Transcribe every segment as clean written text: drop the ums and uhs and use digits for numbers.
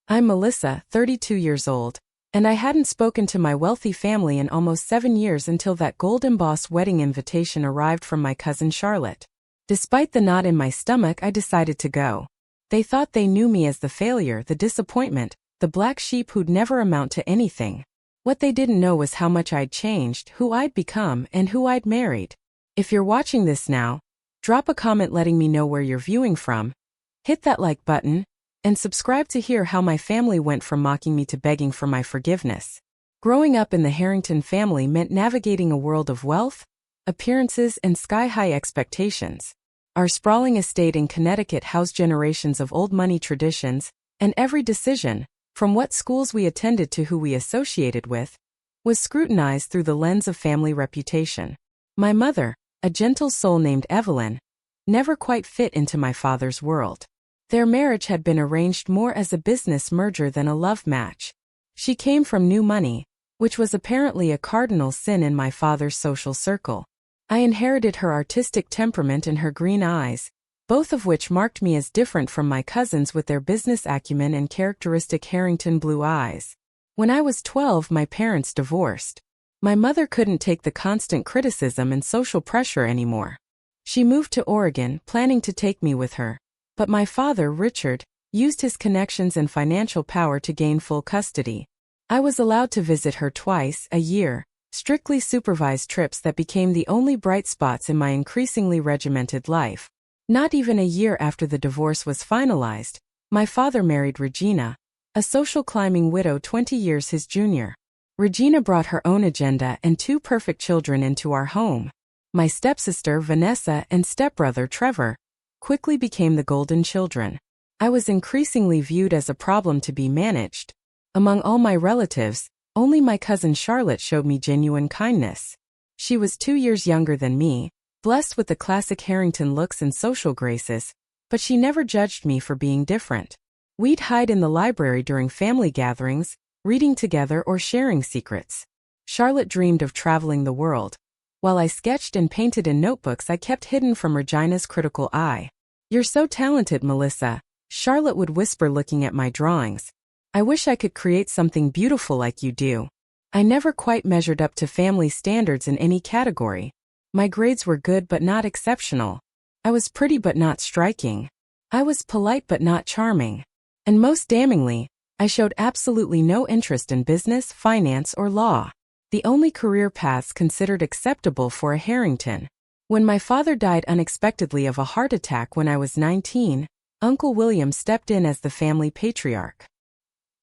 I'm Melissa, 32 years old, and I hadn't spoken to my wealthy family in almost 7 years until that gold-embossed wedding invitation arrived from my cousin Charlotte. Despite the knot in my stomach, I decided to go. They thought they knew me as the failure, the disappointment, the black sheep who'd never amount to anything. What they didn't know was how much I'd changed, who I'd become, and who I'd married. If you're watching this now, drop a comment letting me know where you're viewing from, hit that like button, and subscribe to hear how my family went from mocking me to begging for my forgiveness. Growing up in the Harrington family meant navigating a world of wealth, appearances, and sky-high expectations. Our sprawling estate in Connecticut housed generations of old money traditions, and every decision, from what schools we attended to who we associated with, was scrutinized through the lens of family reputation. My mother, a gentle soul named Evelyn, never quite fit into my father's world. Their marriage had been arranged more as a business merger than a love match. She came from new money, which was apparently a cardinal sin in my father's social circle. I inherited her artistic temperament and her green eyes, both of which marked me as different from my cousins with their business acumen and characteristic Harrington blue eyes. When I was 12, my parents divorced. My mother couldn't take the constant criticism and social pressure anymore. She moved to Oregon, planning to take me with her. But my father, Richard, used his connections and financial power to gain full custody. I was allowed to visit her twice a year, strictly supervised trips that became the only bright spots in my increasingly regimented life. Not even a year after the divorce was finalized, my father married Regina, a social climbing widow 20 years his junior. Regina brought her own agenda and 2 perfect children into our home. My stepsister, Vanessa, and stepbrother, Trevor, quickly became the golden children. I was increasingly viewed as a problem to be managed. Among all my relatives, only my cousin Charlotte showed me genuine kindness. She was 2 years younger than me, blessed with the classic Harrington looks and social graces, but she never judged me for being different. We'd hide in the library during family gatherings, reading together or sharing secrets. Charlotte dreamed of traveling the world. While I sketched and painted in notebooks I kept hidden from Regina's critical eye. "You're so talented, Melissa," Charlotte would whisper looking at my drawings. "I wish I could create something beautiful like you do." I never quite measured up to family standards in any category. My grades were good but not exceptional. I was pretty but not striking. I was polite but not charming. And most damningly, I showed absolutely no interest in business, finance, or law. The only career paths considered acceptable for a Harrington. When my father died unexpectedly of a heart attack when I was 19, Uncle William stepped in as the family patriarch.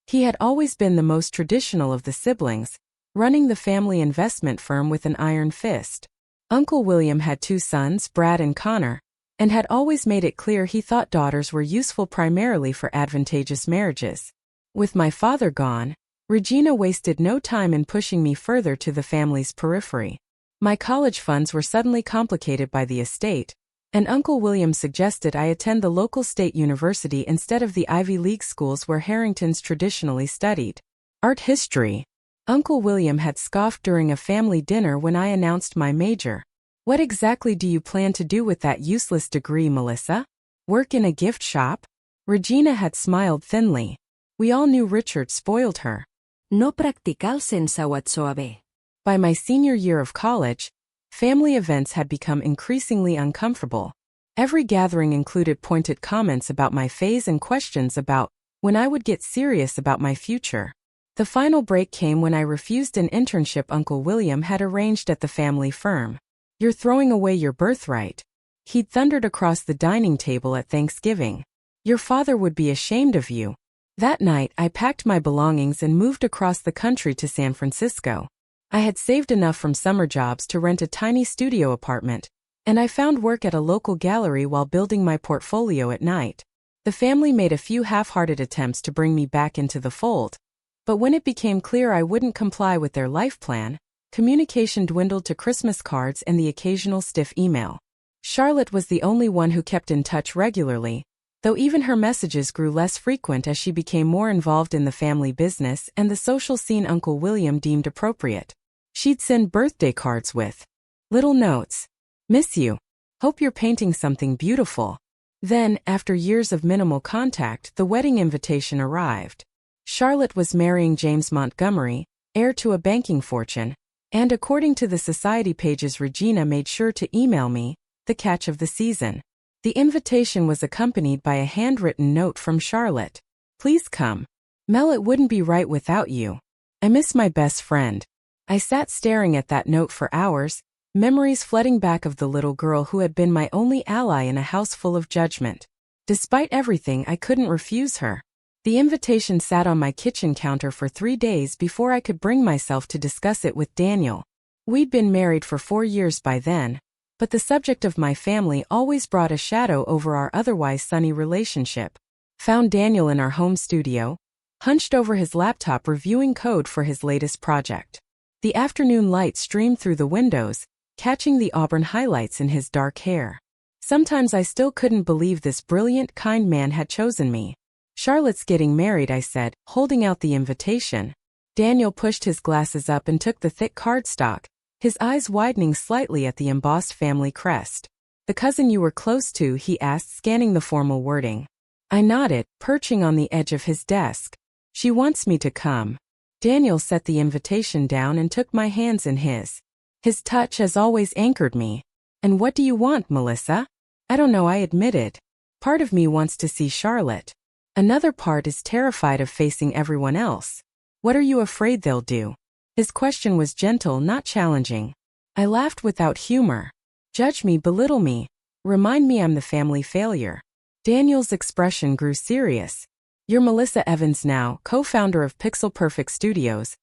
He had always been the most traditional of the siblings, running the family investment firm with an iron fist. Uncle William had 2 sons, Brad and Connor, and had always made it clear he thought daughters were useful primarily for advantageous marriages. With my father gone, Regina wasted no time in pushing me further to the family's periphery. My college funds were suddenly complicated by the estate, and Uncle William suggested I attend the local state university instead of the Ivy League schools where Harringtons traditionally studied. Art history. Uncle William had scoffed during a family dinner when I announced my major. "What exactly do you plan to do with that useless degree, Melissa? Work in a gift shop?" Regina had smiled thinly. We all knew Richard spoiled her. No practical sense whatsoever. By my senior year of college, family events had become increasingly uncomfortable. Every gathering included pointed comments about my phase and questions about when I would get serious about my future. The final break came when I refused an internship Uncle William had arranged at the family firm. "You're throwing away your birthright," he'd thundered across the dining table at Thanksgiving. "Your father would be ashamed of you." That night, I packed my belongings and moved across the country to San Francisco. I had saved enough from summer jobs to rent a tiny studio apartment, and I found work at a local gallery while building my portfolio at night. The family made a few half-hearted attempts to bring me back into the fold, but when it became clear I wouldn't comply with their life plan, communication dwindled to Christmas cards and the occasional stiff email. Charlotte was the only one who kept in touch regularly, though even her messages grew less frequent as she became more involved in the family business and the social scene Uncle William deemed appropriate. She'd send birthday cards with little notes. "Miss you. Hope you're painting something beautiful." Then, after years of minimal contact, the wedding invitation arrived. Charlotte was marrying James Montgomery, heir to a banking fortune, and according to the society pages, Regina made sure to email me, the catch of the season. The invitation was accompanied by a handwritten note from Charlotte. Please come. Mel, it wouldn't be right without you. I miss my best friend. I sat staring at that note for hours, memories flooding back of the little girl who had been my only ally in a house full of judgment. Despite everything, I couldn't refuse her. The invitation sat on my kitchen counter for 3 days before I could bring myself to discuss it with Daniel. We'd been married for 4 years by then, but the subject of my family always brought a shadow over our otherwise sunny relationship. Found Daniel in our home studio, hunched over his laptop reviewing code for his latest project. The afternoon light streamed through the windows, catching the auburn highlights in his dark hair. Sometimes I still couldn't believe this brilliant, kind man had chosen me. Charlotte's getting married, I said, holding out the invitation. Daniel pushed his glasses up and took the thick cardstock, his eyes widening slightly at the embossed family crest. The cousin you were close to, he asked, scanning the formal wording. I nodded, perching on the edge of his desk. She wants me to come. Daniel set the invitation down and took my hands in his. His touch as always anchored me. And what do you want, Melissa? I don't know, I admitted. Part of me wants to see Charlotte. Another part is terrified of facing everyone else. What are you afraid they'll do? His question was gentle, not challenging. I laughed without humor. Judge me, belittle me. Remind me I'm the family failure. Daniel's expression grew serious. You're Melissa Evans now, co-founder of Pixel Perfect Studios,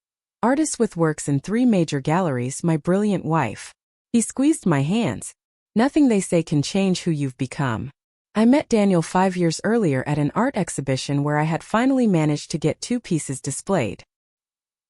artist with works in 3 major galleries, my brilliant wife. He squeezed my hands. Nothing they say can change who you've become. I met Daniel 5 years earlier at an art exhibition where I had finally managed to get 2 pieces displayed.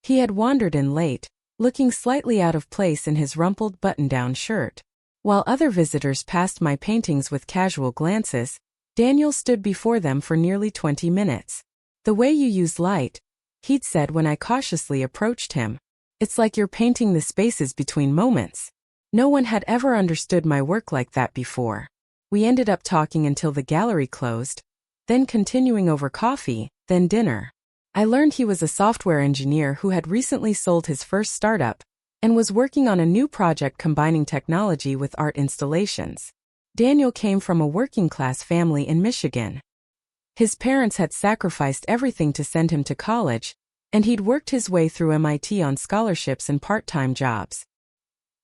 He had wandered in late, looking slightly out of place in his rumpled button-down shirt. While other visitors passed my paintings with casual glances, Daniel stood before them for nearly 20 minutes. The way you use light, he'd said when I cautiously approached him. It's like you're painting the spaces between moments. No one had ever understood my work like that before. We ended up talking until the gallery closed, then continuing over coffee, then dinner. I learned he was a software engineer who had recently sold his first startup and was working on a new project combining technology with art installations. Daniel came from a working-class family in Michigan. His parents had sacrificed everything to send him to college, and he'd worked his way through MIT on scholarships and part-time jobs.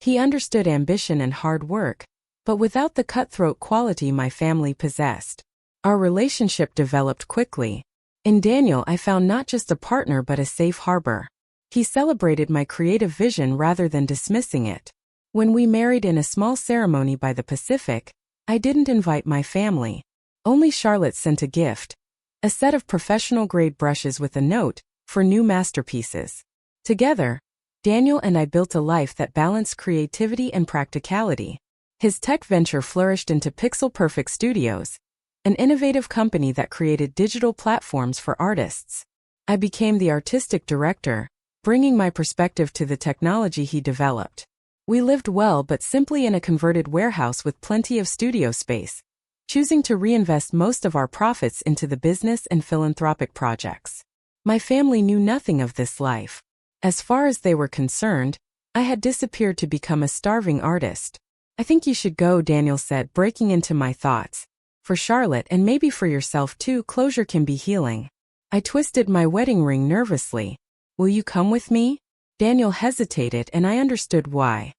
He understood ambition and hard work, but without the cutthroat quality my family possessed. Our relationship developed quickly. In Daniel, I found not just a partner but a safe harbor. He celebrated my creative vision rather than dismissing it. When we married in a small ceremony by the Pacific, I didn't invite my family. Only Charlotte sent a gift, a set of professional-grade brushes with a note for new masterpieces. Together, Daniel and I built a life that balanced creativity and practicality. His tech venture flourished into Pixel Perfect Studios, an innovative company that created digital platforms for artists. I became the artistic director, bringing my perspective to the technology he developed. We lived well but simply in a converted warehouse with plenty of studio space, choosing to reinvest most of our profits into the business and philanthropic projects. My family knew nothing of this life. As far as they were concerned, I had disappeared to become a starving artist. I think you should go, Daniel said, breaking into my thoughts. For Charlotte and maybe for yourself too, closure can be healing. I twisted my wedding ring nervously. Will you come with me? Daniel hesitated and I understood why.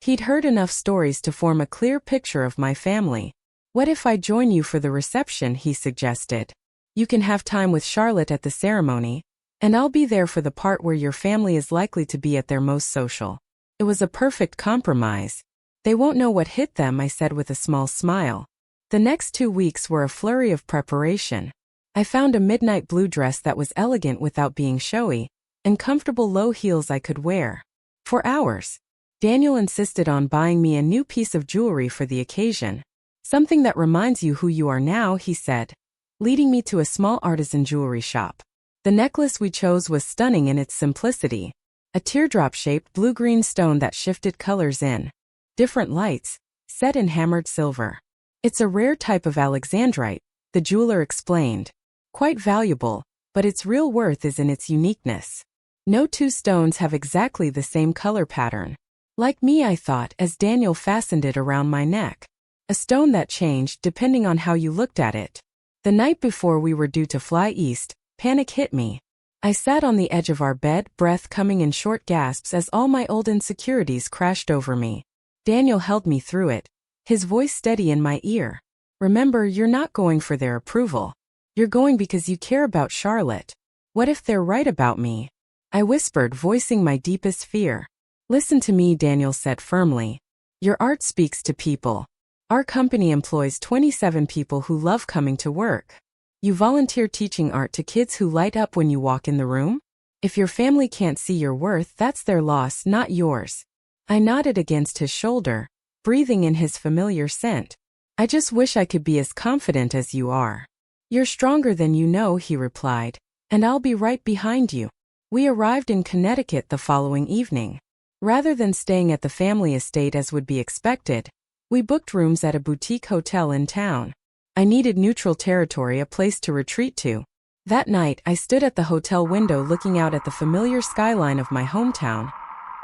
He'd heard enough stories to form a clear picture of my family. What if I join you for the reception, he suggested. You can have time with Charlotte at the ceremony, and I'll be there for the part where your family is likely to be at their most social. It was a perfect compromise. They won't know what hit them, I said with a small smile. The next 2 weeks were a flurry of preparation. I found a midnight blue dress that was elegant without being showy, and comfortable low heels I could wear. For hours, Daniel insisted on buying me a new piece of jewelry for the occasion. Something that reminds you who you are now, he said, leading me to a small artisan jewelry shop. The necklace we chose was stunning in its simplicity, a teardrop-shaped blue-green stone that shifted colors in different lights, set in hammered silver. It's a rare type of alexandrite, the jeweler explained. Quite valuable, but its real worth is in its uniqueness. No two stones have exactly the same color pattern. Like me, I thought, as Daniel fastened it around my neck. A stone that changed depending on how you looked at it. The night before we were due to fly east, panic hit me. I sat on the edge of our bed, breath coming in short gasps as all my old insecurities crashed over me. Daniel held me through it, his voice steady in my ear. Remember, you're not going for their approval. You're going because you care about Charlotte. What if they're right about me? I whispered, voicing my deepest fear. Listen to me, Daniel said firmly. Your art speaks to people. Our company employs 27 people who love coming to work. You volunteer teaching art to kids who light up when you walk in the room? If your family can't see your worth, that's their loss, not yours. I nodded against his shoulder, breathing in his familiar scent. I just wish I could be as confident as you are. You're stronger than you know, he replied, and I'll be right behind you. We arrived in Connecticut the following evening. Rather than staying at the family estate as would be expected, we booked rooms at a boutique hotel in town. I needed neutral territory, a place to retreat to. That night, I stood at the hotel window looking out at the familiar skyline of my hometown,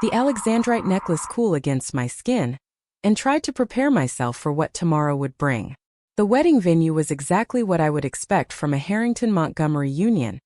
the Alexandrite necklace cool against my skin, and tried to prepare myself for what tomorrow would bring. The wedding venue was exactly what I would expect from a Harrington-Montgomery union,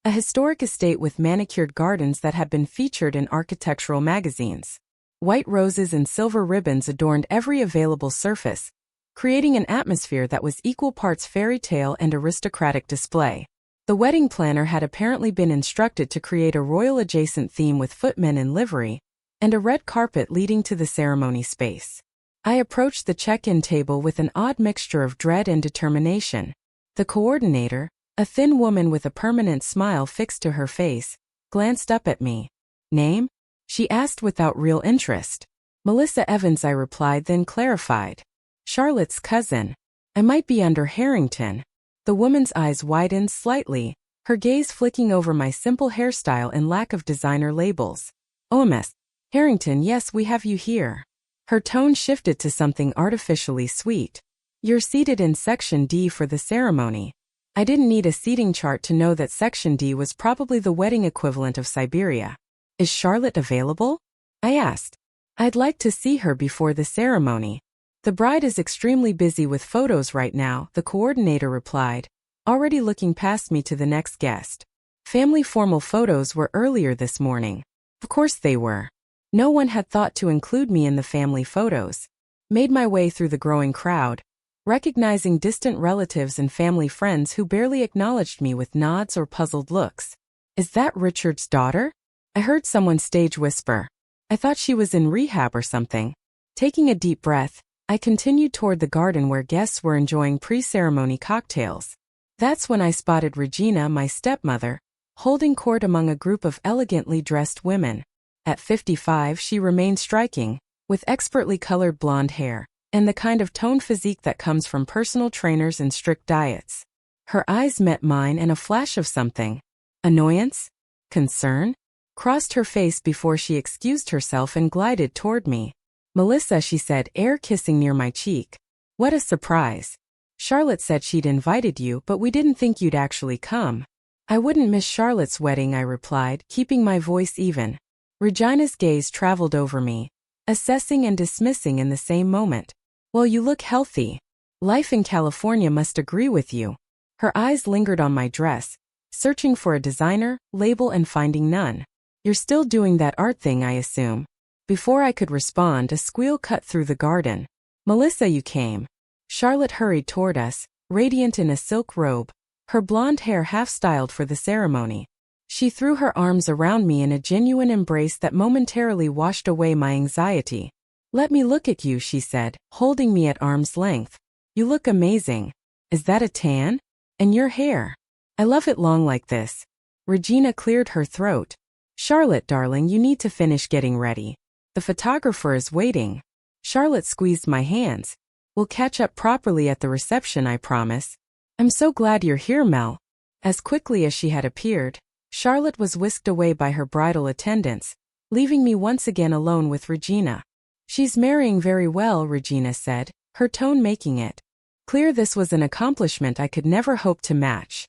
a historic estate with manicured gardens that had been featured in architectural magazines. White roses and silver ribbons adorned every available surface, creating an atmosphere that was equal parts fairy tale and aristocratic display. The wedding planner had apparently been instructed to create a royal-adjacent theme with footmen in livery, and a red carpet leading to the ceremony space. I approached the check-in table with an odd mixture of dread and determination. The coordinator, a thin woman with a permanent smile fixed to her face, glanced up at me. Name? She asked without real interest. Melissa Evans, I replied, then clarified. Charlotte's cousin. I might be under Harrington. The woman's eyes widened slightly, her gaze flicking over my simple hairstyle and lack of designer labels. Oh, Miss Harrington, yes, we have you here. Her tone shifted to something artificially sweet. You're seated in Section D for the ceremony. I didn't need a seating chart to know that Section D was probably the wedding equivalent of Siberia. Is Charlotte available? I asked. I'd like to see her before the ceremony. The bride is extremely busy with photos right now, the coordinator replied, already looking past me to the next guest. Family formal photos were earlier this morning. Of course they were. No one had thought to include me in the family photos. Made my way through the growing crowd, recognizing distant relatives and family friends who barely acknowledged me with nods or puzzled looks. Is that Richard's daughter? I heard someone stage whisper. I thought she was in rehab or something. Taking a deep breath, I continued toward the garden where guests were enjoying pre-ceremony cocktails. That's when I spotted Regina, my stepmother, holding court among a group of elegantly dressed women. At 55, she remained striking, with expertly colored blonde hair, and the kind of toned physique that comes from personal trainers and strict diets. Her eyes met mine and a flash of something. Annoyance? Concern? Crossed her face before she excused herself and glided toward me. Melissa, she said, air kissing near my cheek. What a surprise. Charlotte said she'd invited you, but we didn't think you'd actually come. I wouldn't miss Charlotte's wedding, I replied, keeping my voice even. Regina's gaze traveled over me, assessing and dismissing in the same moment. Well, you look healthy. Life in California must agree with you. Her eyes lingered on my dress, searching for a designer, label, and finding none. You're still doing that art thing, I assume. Before I could respond, a squeal cut through the garden. Melissa, you came. Charlotte hurried toward us, radiant in a silk robe, her blonde hair half-styled for the ceremony. She threw her arms around me in a genuine embrace that momentarily washed away my anxiety. Let me look at you, she said, holding me at arm's length. You look amazing. Is that a tan? And your hair. I love it long like this. Regina cleared her throat. Charlotte, darling, you need to finish getting ready. The photographer is waiting. Charlotte squeezed my hands. We'll catch up properly at the reception, I promise. I'm so glad you're here, Mel. As quickly as she had appeared, Charlotte was whisked away by her bridal attendants, leaving me once again alone with Regina. She's marrying very well, Regina said, her tone making it clear this was an accomplishment I could never hope to match.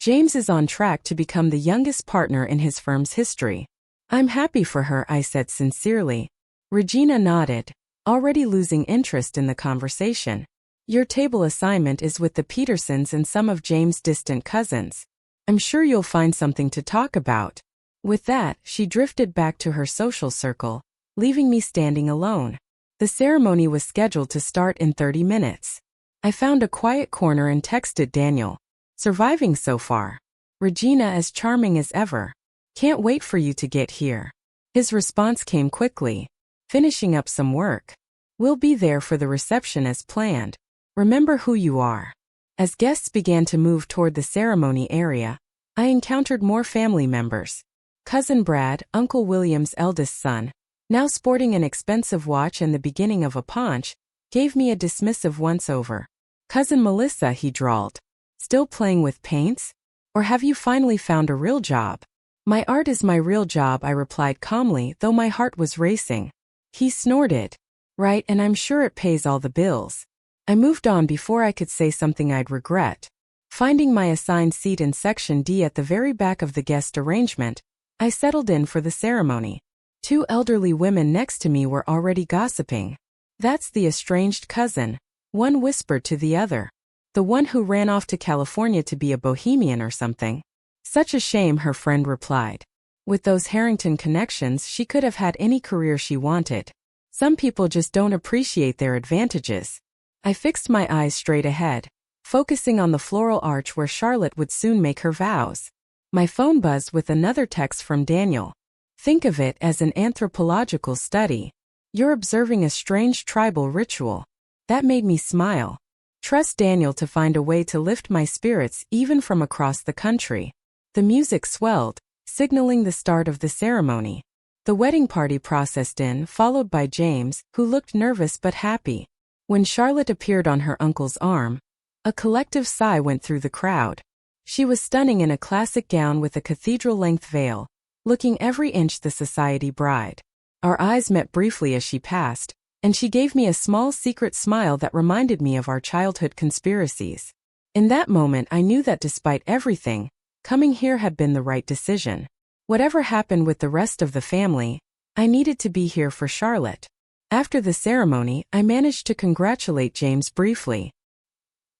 James is on track to become the youngest partner in his firm's history. I'm happy for her, I said sincerely. Regina nodded, already losing interest in the conversation. Your table assignment is with the Petersons and some of James' distant cousins. I'm sure you'll find something to talk about. With that, she drifted back to her social circle, leaving me standing alone. The ceremony was scheduled to start in 30 minutes. I found a quiet corner and texted Daniel. Surviving so far. Regina as charming as ever. Can't wait for you to get here. His response came quickly. Finishing up some work. We'll be there for the reception as planned. Remember who you are. As guests began to move toward the ceremony area, I encountered more family members. Cousin Brad, Uncle William's eldest son, now sporting an expensive watch and the beginning of a paunch, gave me a dismissive once-over. Cousin Melissa, he drawled. Still playing with paints? Or have you finally found a real job? My art is my real job, I replied calmly, though my heart was racing. He snorted. Right, and I'm sure it pays all the bills. I moved on before I could say something I'd regret. Finding my assigned seat in Section D at the very back of the guest arrangement, I settled in for the ceremony. 2 elderly women next to me were already gossiping. That's the estranged cousin, one whispered to the other. The one who ran off to California to be a bohemian or something. Such a shame, her friend replied. With those Harrington connections, she could have had any career she wanted. Some people just don't appreciate their advantages. I fixed my eyes straight ahead, focusing on the floral arch where Charlotte would soon make her vows. My phone buzzed with another text from Daniel. Think of it as an anthropological study. You're observing a strange tribal ritual. That made me smile. Trust Daniel to find a way to lift my spirits even from across the country. The music swelled, signaling the start of the ceremony. The wedding party processed in, followed by James, who looked nervous but happy. When Charlotte appeared on her uncle's arm, a collective sigh went through the crowd. She was stunning in a classic gown with a cathedral-length veil, looking every inch the society bride. Our eyes met briefly as she passed, and she gave me a small secret smile that reminded me of our childhood conspiracies. In that moment I knew that despite everything, coming here had been the right decision. Whatever happened with the rest of the family, I needed to be here for Charlotte. After the ceremony, I managed to congratulate James briefly.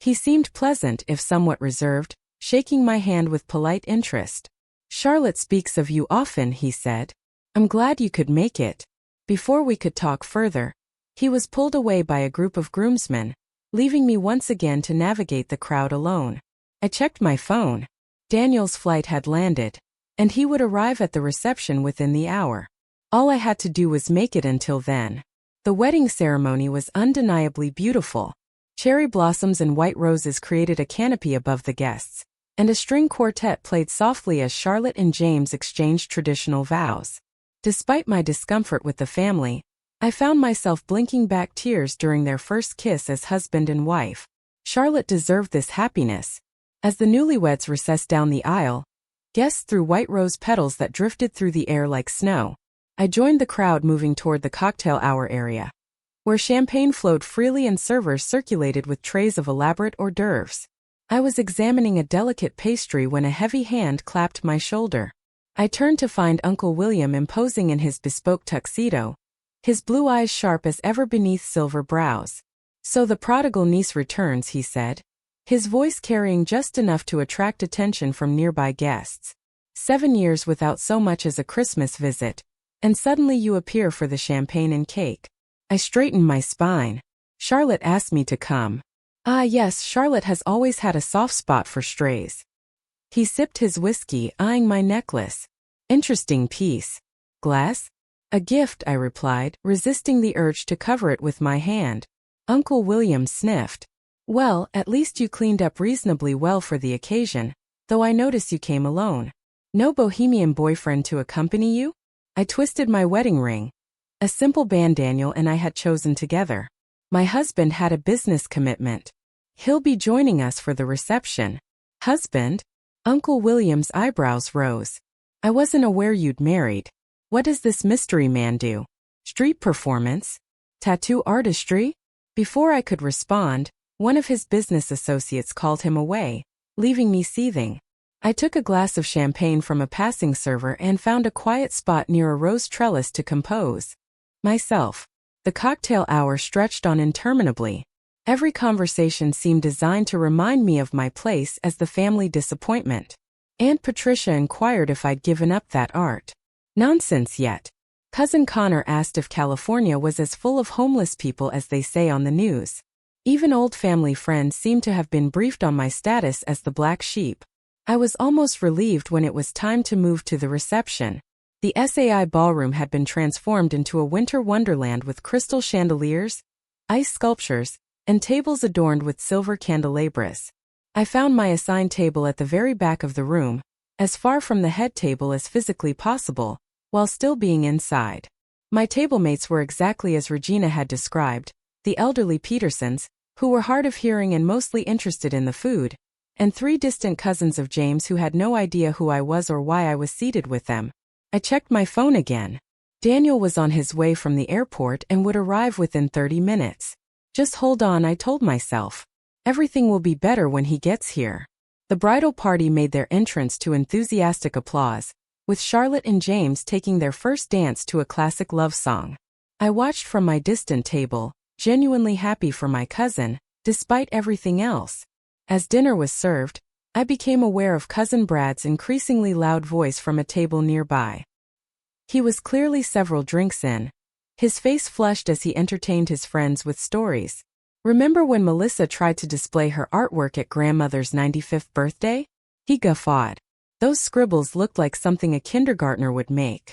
He seemed pleasant if somewhat reserved, shaking my hand with polite interest. Charlotte speaks of you often, he said. I'm glad you could make it. Before we could talk further, he was pulled away by a group of groomsmen, leaving me once again to navigate the crowd alone. I checked my phone. Daniel's flight had landed, and he would arrive at the reception within the hour. All I had to do was make it until then. The wedding ceremony was undeniably beautiful. Cherry blossoms and white roses created a canopy above the guests, and a string quartet played softly as Charlotte and James exchanged traditional vows. Despite my discomfort with the family, I found myself blinking back tears during their first kiss as husband and wife. Charlotte deserved this happiness. As the newlyweds recessed down the aisle, guests threw white rose petals that drifted through the air like snow. I joined the crowd moving toward the cocktail hour area, where champagne flowed freely and servers circulated with trays of elaborate hors d'oeuvres. I was examining a delicate pastry when a heavy hand clapped my shoulder. I turned to find Uncle William imposing in his bespoke tuxedo, his blue eyes sharp as ever beneath silver brows. So the prodigal niece returns, he said, his voice carrying just enough to attract attention from nearby guests. 7 years without so much as a Christmas visit, and suddenly you appear for the champagne and cake. I straightened my spine. Charlotte asked me to come. Ah yes, Charlotte has always had a soft spot for strays. He sipped his whiskey, eyeing my necklace. Interesting piece. Glass? A gift, I replied, resisting the urge to cover it with my hand. Uncle William sniffed. Well, at least you cleaned up reasonably well for the occasion, though I notice you came alone. No bohemian boyfriend to accompany you? I twisted my wedding ring. A simple band Daniel and I had chosen together. My husband had a business commitment. He'll be joining us for the reception. Husband? Uncle William's eyebrows rose. I wasn't aware you'd married. What does this mystery man do? Street performance? Tattoo artistry? Before I could respond, one of his business associates called him away, leaving me seething. I took a glass of champagne from a passing server and found a quiet spot near a rose trellis to compose myself. The cocktail hour stretched on interminably. Every conversation seemed designed to remind me of my place as the family disappointment. Aunt Patricia inquired if I'd given up that art. Nonsense yet. Cousin Connor asked if California was as full of homeless people as they say on the news. Even old family friends seemed to have been briefed on my status as the black sheep. I was almost relieved when it was time to move to the reception. The SAI ballroom had been transformed into a winter wonderland with crystal chandeliers, ice sculptures, and tables adorned with silver candelabras. I found my assigned table at the very back of the room, as far from the head table as physically possible, while still being inside. My table mates were exactly as Regina had described, the elderly Petersons, who were hard of hearing and mostly interested in the food, and 3 distant cousins of James who had no idea who I was or why I was seated with them. I checked my phone again. Daniel was on his way from the airport and would arrive within 30 minutes. Just hold on, I told myself. Everything will be better when he gets here. The bridal party made their entrance to enthusiastic applause, with Charlotte and James taking their first dance to a classic love song. I watched from my distant table, genuinely happy for my cousin, despite everything else. As dinner was served, I became aware of Cousin Brad's increasingly loud voice from a table nearby. He was clearly several drinks in. His face flushed as he entertained his friends with stories. Remember when Melissa tried to display her artwork at grandmother's 95th birthday? He guffawed. Those scribbles looked like something a kindergartner would make.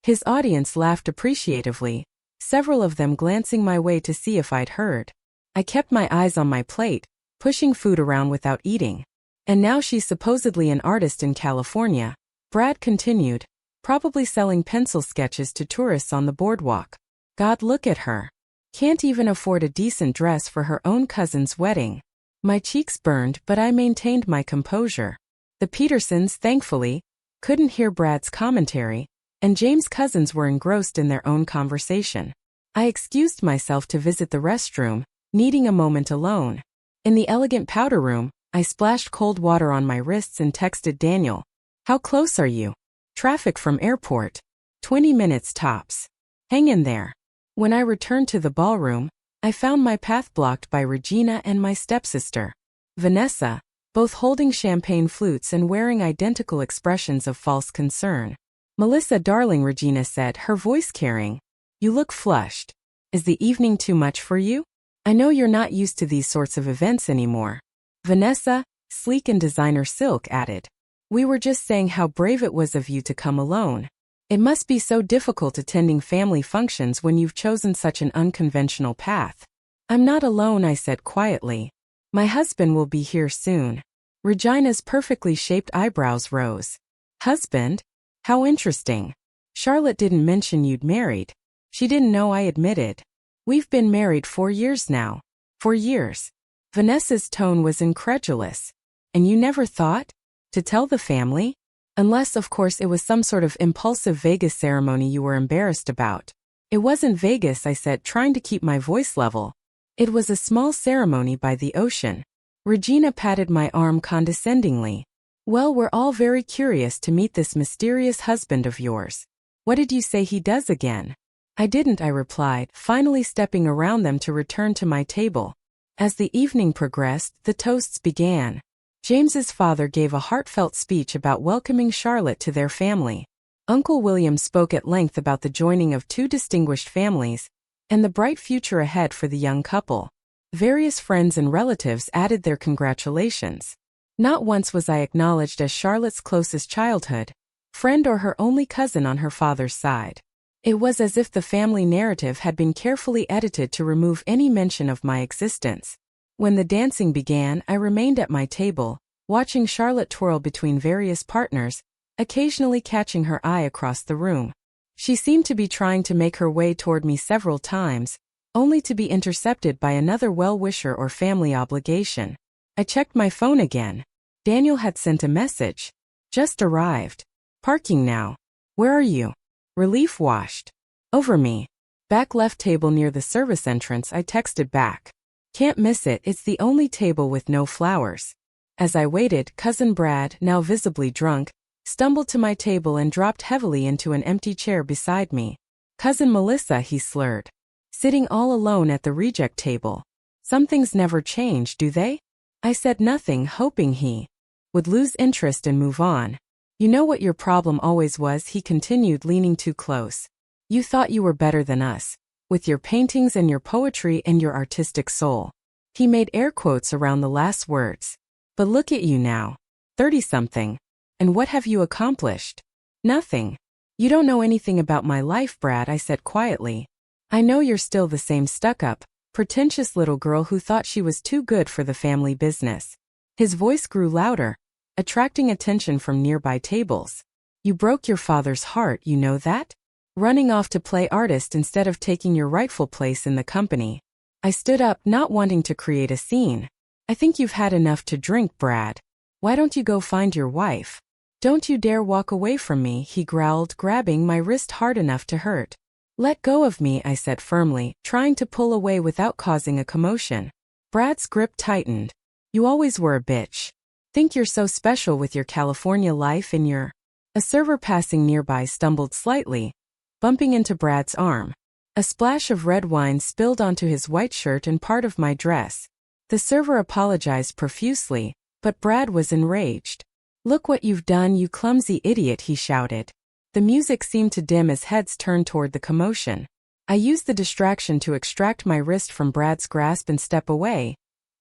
His audience laughed appreciatively, several of them glancing my way to see if I'd heard. I kept my eyes on my plate, pushing food around without eating. And now she's supposedly an artist in California, Brad continued, probably selling pencil sketches to tourists on the boardwalk. God, look at her. Can't even afford a decent dress for her own cousin's wedding. My cheeks burned, but I maintained my composure. The Petersons, thankfully, couldn't hear Brad's commentary, and James' cousins were engrossed in their own conversation. I excused myself to visit the restroom, needing a moment alone. In the elegant powder room, I splashed cold water on my wrists and texted Daniel. How close are you? Traffic from airport. 20 minutes tops. Hang in there. When I returned to the ballroom, I found my path blocked by Regina and my stepsister, Vanessa, both holding champagne flutes and wearing identical expressions of false concern. Melissa, darling, Regina said, her voice carrying. You look flushed. Is the evening too much for you? I know you're not used to these sorts of events anymore. Vanessa, sleek and designer silk, added. We were just saying how brave it was of you to come alone. It must be so difficult attending family functions when you've chosen such an unconventional path. I'm not alone, I said quietly. My husband will be here soon. Regina's perfectly shaped eyebrows rose. Husband? How interesting. Charlotte didn't mention you'd married. She didn't know, I admitted. We've been married 4 years now. 4 years. Vanessa's tone was incredulous. And you never thought? To tell the family? Unless, of course, it was some sort of impulsive Vegas ceremony you were embarrassed about. It wasn't Vegas, I said, trying to keep my voice level. It was a small ceremony by the ocean. Regina patted my arm condescendingly. Well, we're all very curious to meet this mysterious husband of yours. What did you say he does again? I didn't, I replied, finally stepping around them to return to my table. As the evening progressed, the toasts began. James's father gave a heartfelt speech about welcoming Charlotte to their family. Uncle William spoke at length about the joining of 2 distinguished families and the bright future ahead for the young couple. Various friends and relatives added their congratulations. Not once was I acknowledged as Charlotte's closest childhood friend or her only cousin on her father's side. It was as if the family narrative had been carefully edited to remove any mention of my existence. When the dancing began, I remained at my table, watching Charlotte twirl between various partners, occasionally catching her eye across the room. She seemed to be trying to make her way toward me several times, only to be intercepted by another well-wisher or family obligation. I checked my phone again. Daniel had sent a message. Just arrived. Parking now. Where are you? Relief washed over me. Back left table near the service entrance, I texted back. Can't miss it, it's the only table with no flowers. As I waited, Cousin Brad, now visibly drunk, stumbled to my table and dropped heavily into an empty chair beside me. Cousin Melissa, he slurred. Sitting all alone at the reject table. Some things never change, do they? I said nothing, hoping he would lose interest and move on. You know what your problem always was, he continued, leaning too close. You thought you were better than us, with your paintings and your poetry and your artistic soul. He made air quotes around the last words. But look at you now. 30-something. And what have you accomplished? Nothing. You don't know anything about my life, Brad, I said quietly. I know you're still the same stuck-up, pretentious little girl who thought she was too good for the family business. His voice grew louder, attracting attention from nearby tables. You broke your father's heart, you know that? Running off to play artist instead of taking your rightful place in the company. I stood up, not wanting to create a scene. I think you've had enough to drink, Brad. Why don't you go find your wife? Don't you dare walk away from me, he growled, grabbing my wrist hard enough to hurt. Let go of me, I said firmly, trying to pull away without causing a commotion. Brad's grip tightened. You always were a bitch. Think you're so special with your California life and your... A server passing nearby stumbled slightly, bumping into Brad's arm. A splash of red wine spilled onto his white shirt and part of my dress. The server apologized profusely, but Brad was enraged. Look what you've done, you clumsy idiot, he shouted. The music seemed to dim as heads turned toward the commotion. I used the distraction to extract my wrist from Brad's grasp and step away,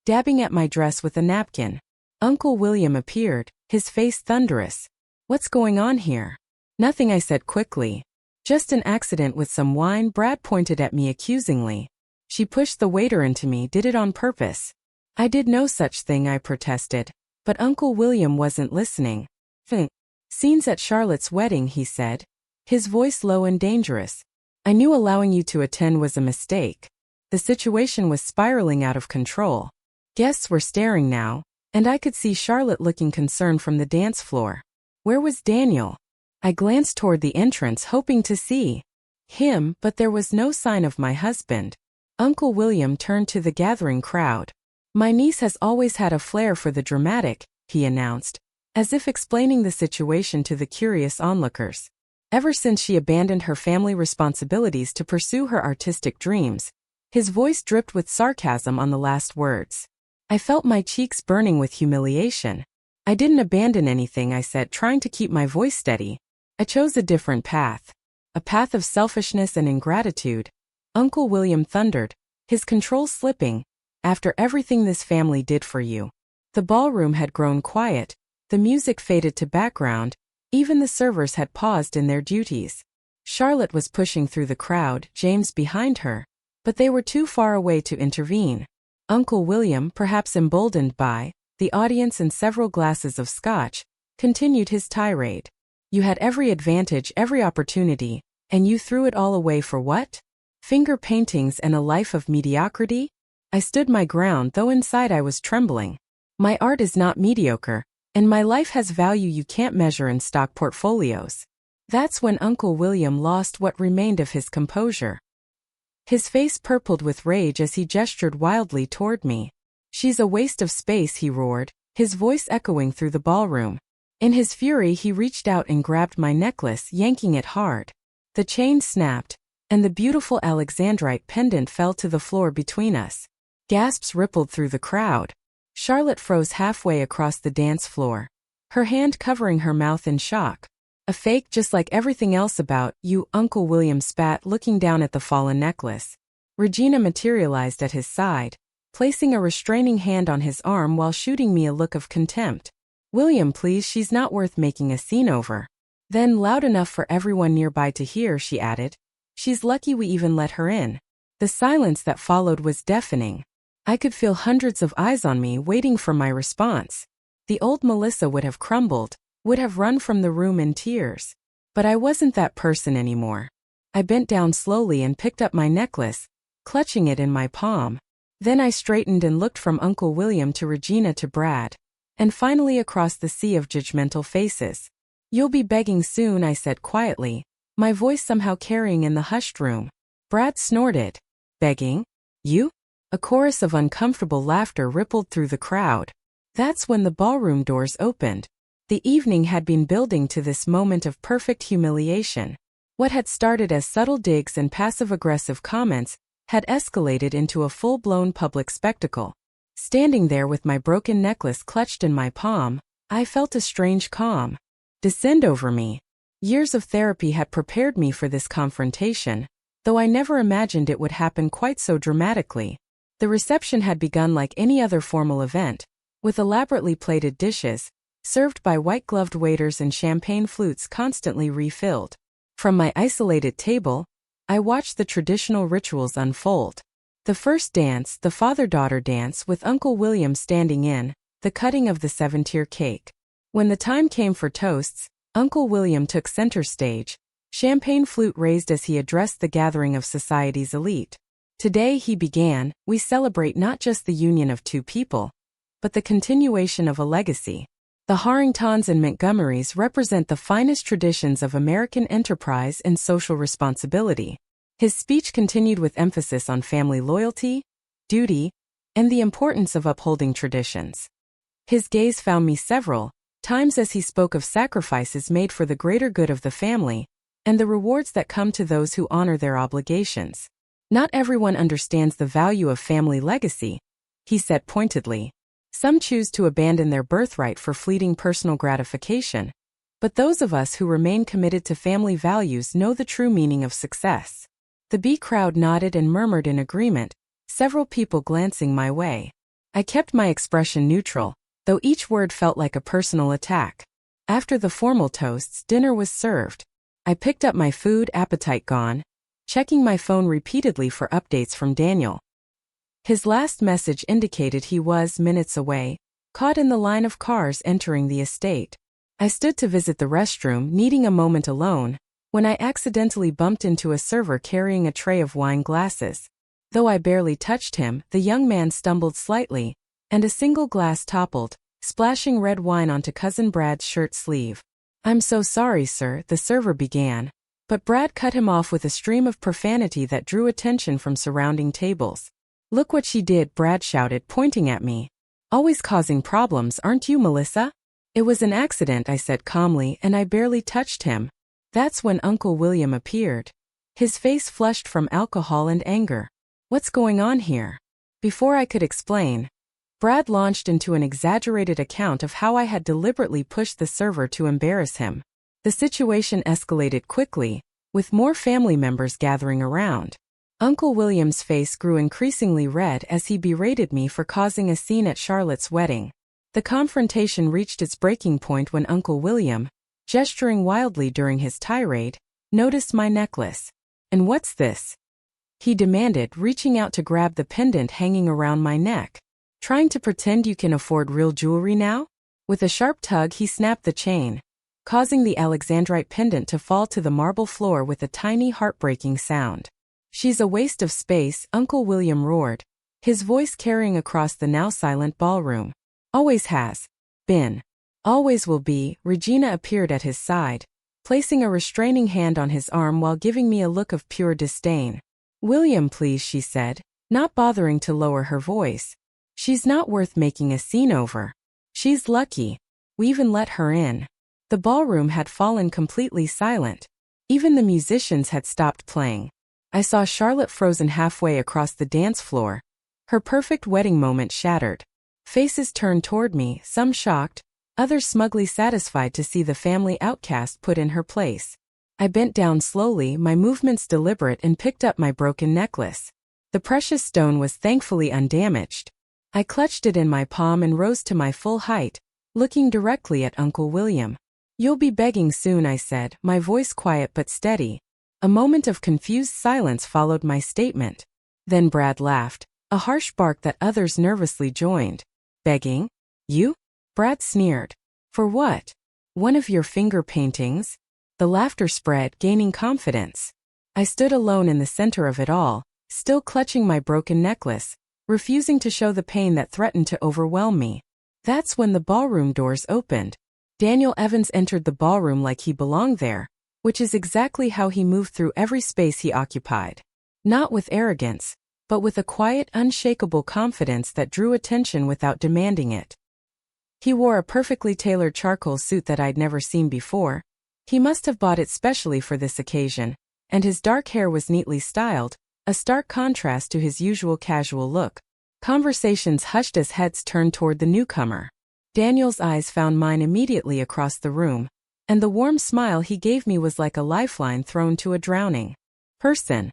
dabbing at my dress with a napkin. Uncle William appeared, his face thunderous. What's going on here? Nothing, I said quickly. Just an accident with some wine, Brad pointed at me accusingly. She pushed the waiter into me, did it on purpose. I did no such thing, I protested. But Uncle William wasn't listening. Scenes at Charlotte's wedding, he said, his voice low and dangerous. I knew allowing you to attend was a mistake. The situation was spiraling out of control. Guests were staring now, and I could see Charlotte looking concerned from the dance floor. Where was Daniel? I glanced toward the entrance, hoping to see him, but there was no sign of my husband. Uncle William turned to the gathering crowd. My niece has always had a flair for the dramatic, he announced, as if explaining the situation to the curious onlookers. Ever since she abandoned her family responsibilities to pursue her artistic dreams. His voice dripped with sarcasm on the last words. I felt my cheeks burning with humiliation. I didn't abandon anything, I said, trying to keep my voice steady. I chose a different path. A path of selfishness and ingratitude. Uncle William thundered, his control slipping. After everything this family did for you. The ballroom had grown quiet. The music faded to background. Even the servers had paused in their duties. Charlotte was pushing through the crowd, James behind her. But they were too far away to intervene. Uncle William, perhaps emboldened by the audience and several glasses of scotch, continued his tirade. You had every advantage, every opportunity, and you threw it all away for what? Finger paintings and a life of mediocrity? I stood my ground, though inside I was trembling. My art is not mediocre, and my life has value you can't measure in stock portfolios. That's when Uncle William lost what remained of his composure. His face purpled with rage as he gestured wildly toward me. She's a waste of space, he roared, his voice echoing through the ballroom. In his fury, he reached out and grabbed my necklace, yanking it hard. The chain snapped, and the beautiful Alexandrite pendant fell to the floor between us. Gasps rippled through the crowd. Charlotte froze halfway across the dance floor, her hand covering her mouth in shock. A fake just like everything else about you, Uncle William spat, looking down at the fallen necklace. Regina materialized at his side, placing a restraining hand on his arm while shooting me a look of contempt. William, please, she's not worth making a scene over. Then, loud enough for everyone nearby to hear, she added, she's lucky we even let her in. The silence that followed was deafening. I could feel hundreds of eyes on me waiting for my response. The old Melissa would have crumbled, would have run from the room in tears. But I wasn't that person anymore. I bent down slowly and picked up my necklace, clutching it in my palm. Then I straightened and looked from Uncle William to Regina to Brad, and finally across the sea of judgmental faces. You'll be begging soon, I said quietly, my voice somehow carrying in the hushed room. Brad snorted. Begging? You? A chorus of uncomfortable laughter rippled through the crowd. That's when the ballroom doors opened. The evening had been building to this moment of perfect humiliation. What had started as subtle digs and passive-aggressive comments had escalated into a full-blown public spectacle. Standing there with my broken necklace clutched in my palm, I felt a strange calm descend over me. Years of therapy had prepared me for this confrontation, though I never imagined it would happen quite so dramatically. The reception had begun like any other formal event, with elaborately plated dishes, served by white-gloved waiters and champagne flutes constantly refilled. From my isolated table, I watched the traditional rituals unfold. The first dance, the father-daughter dance with Uncle William standing in, the cutting of the 7-tier cake. When the time came for toasts, Uncle William took center stage, champagne flute raised as he addressed the gathering of society's elite. Today, he began, we celebrate not just the union of two people, but the continuation of a legacy. The Harringtons and Montgomerys represent the finest traditions of American enterprise and social responsibility. His speech continued with emphasis on family loyalty, duty, and the importance of upholding traditions. His gaze found me several times as he spoke of sacrifices made for the greater good of the family, and the rewards that come to those who honor their obligations. Not everyone understands the value of family legacy, he said pointedly. Some choose to abandon their birthright for fleeting personal gratification, but those of us who remain committed to family values know the true meaning of success. The B crowd nodded and murmured in agreement, several people glancing my way. I kept my expression neutral, though each word felt like a personal attack. After the formal toasts, dinner was served. I picked up my food, appetite gone, checking my phone repeatedly for updates from Daniel. His last message indicated he was minutes away, caught in the line of cars entering the estate. I stood to visit the restroom, needing a moment alone, when I accidentally bumped into a server carrying a tray of wine glasses. Though I barely touched him, the young man stumbled slightly, and a single glass toppled, splashing red wine onto Cousin Brad's shirt sleeve. "I'm so sorry, sir," the server began, but Brad cut him off with a stream of profanity that drew attention from surrounding tables. "Look what she did," Brad shouted, pointing at me. "Always causing problems, aren't you, Melissa?" "It was an accident," I said calmly, "and I barely touched him." That's when Uncle William appeared. His face flushed from alcohol and anger. "What's going on here?" Before I could explain, Brad launched into an exaggerated account of how I had deliberately pushed the server to embarrass him. The situation escalated quickly, with more family members gathering around. Uncle William's face grew increasingly red as he berated me for causing a scene at Charlotte's wedding. The confrontation reached its breaking point when Uncle William, gesturing wildly during his tirade, noticed my necklace. "And what's this?" he demanded, reaching out to grab the pendant hanging around my neck. "Trying to pretend you can afford real jewelry now?" With a sharp tug, he snapped the chain, causing the alexandrite pendant to fall to the marble floor with a tiny heartbreaking sound. "She's a waste of space," Uncle William roared, his voice carrying across the now silent ballroom. "Always has been. Always will be." Regina appeared at his side, placing a restraining hand on his arm while giving me a look of pure disdain. "William, please," she said, not bothering to lower her voice. "She's not worth making a scene over. She's lucky we even let her in." The ballroom had fallen completely silent. Even the musicians had stopped playing. I saw Charlotte frozen halfway across the dance floor, her perfect wedding moment shattered. Faces turned toward me, some shocked, others smugly satisfied to see the family outcast put in her place. I bent down slowly, my movements deliberate, and picked up my broken necklace. The precious stone was thankfully undamaged. I clutched it in my palm and rose to my full height, looking directly at Uncle William. "You'll be begging soon," I said, my voice quiet but steady. A moment of confused silence followed my statement. Then Brad laughed, a harsh bark that others nervously joined. "Begging? You?" Brad sneered. "For what? One of your finger paintings?" The laughter spread, gaining confidence. I stood alone in the center of it all, still clutching my broken necklace, refusing to show the pain that threatened to overwhelm me. That's when the ballroom doors opened. Daniel Evans entered the ballroom like he belonged there, which is exactly how he moved through every space he occupied. Not with arrogance, but with a quiet, unshakable confidence that drew attention without demanding it. He wore a perfectly tailored charcoal suit that I'd never seen before. He must have bought it specially for this occasion, and his dark hair was neatly styled, a stark contrast to his usual casual look. Conversations hushed as heads turned toward the newcomer. Daniel's eyes found mine immediately across the room, and the warm smile he gave me was like a lifeline thrown to a drowning person.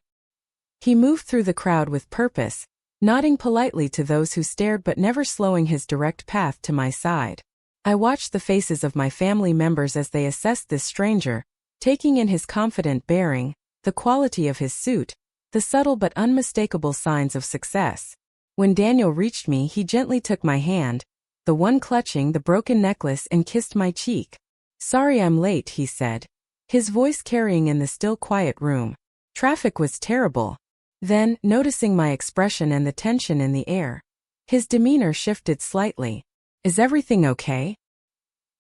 He moved through the crowd with purpose, nodding politely to those who stared but never slowing his direct path to my side. I watched the faces of my family members as they assessed this stranger, taking in his confident bearing, the quality of his suit, the subtle but unmistakable signs of success. When Daniel reached me, he gently took my hand, the one clutching the broken necklace, and kissed my cheek. "Sorry I'm late," he said, his voice carrying in the still quiet room. "Traffic was terrible." Then, noticing my expression and the tension in the air, his demeanor shifted slightly. "Is everything okay?"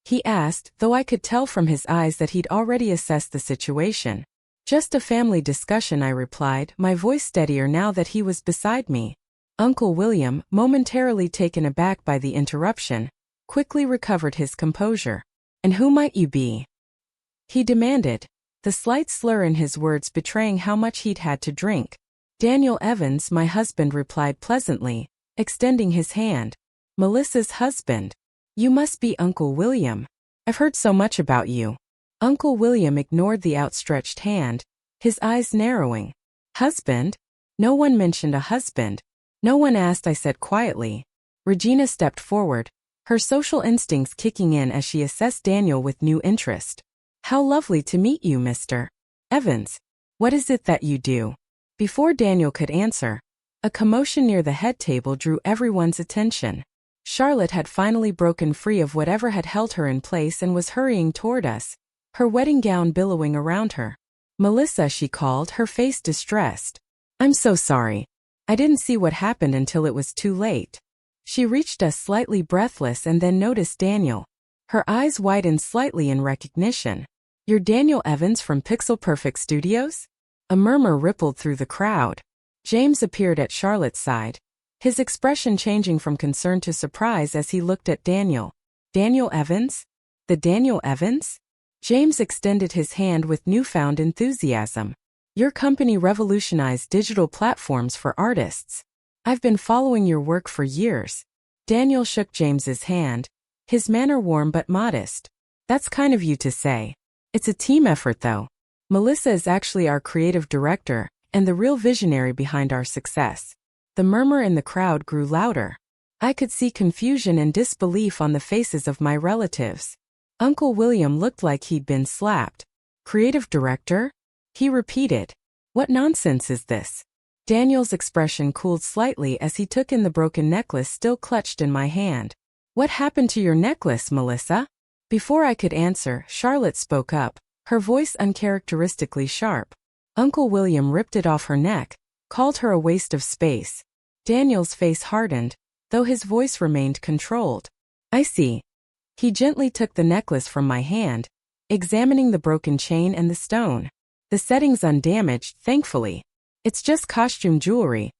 he asked, though I could tell from his eyes that he'd already assessed the situation. "Just a family discussion," I replied, my voice steadier now that he was beside me. Uncle William, momentarily taken aback by the interruption, quickly recovered his composure. "And who might you be?" he demanded, the slight slur in his words betraying how much he'd had to drink. "Daniel Evans," my husband replied pleasantly, extending his hand. "Melissa's husband. You must be Uncle William. I've heard so much about you." Uncle William ignored the outstretched hand, his eyes narrowing. "Husband? No one mentioned a husband. No one asked," I said quietly. Regina stepped forward, her social instincts kicking in as she assessed Daniel with new interest. "How lovely to meet you, Mr. Evans. What is it that you do?" Before Daniel could answer, a commotion near the head table drew everyone's attention. Charlotte had finally broken free of whatever had held her in place and was hurrying toward us, her wedding gown billowing around her. "Melissa," she called, her face distressed. "I'm so sorry. I didn't see what happened until it was too late." She reached us slightly breathless and then noticed Daniel. Her eyes widened slightly in recognition. "You're Daniel Evans from Pixel Perfect Studios?" A murmur rippled through the crowd. James appeared at Charlotte's side, his expression changing from concern to surprise as he looked at Daniel. "Daniel Evans? The Daniel Evans?" James extended his hand with newfound enthusiasm. "Your company revolutionized digital platforms for artists. I've been following your work for years." Daniel shook James's hand, his manner warm but modest. "That's kind of you to say. It's a team effort though. Melissa is actually our creative director, and the real visionary behind our success." The murmur in the crowd grew louder. I could see confusion and disbelief on the faces of my relatives. Uncle William looked like he'd been slapped. "Creative director?" he repeated. "What nonsense is this?" Daniel's expression cooled slightly as he took in the broken necklace still clutched in my hand. "What happened to your necklace, Melissa?" Before I could answer, Charlotte spoke up, her voice uncharacteristically sharp. Uncle William ripped it off her neck, called her a waste of space. Daniel's face hardened, though his voice remained controlled. "I see." He gently took the necklace from my hand, examining the broken chain and the stone. "The setting's undamaged, thankfully. It's just costume jewelry,"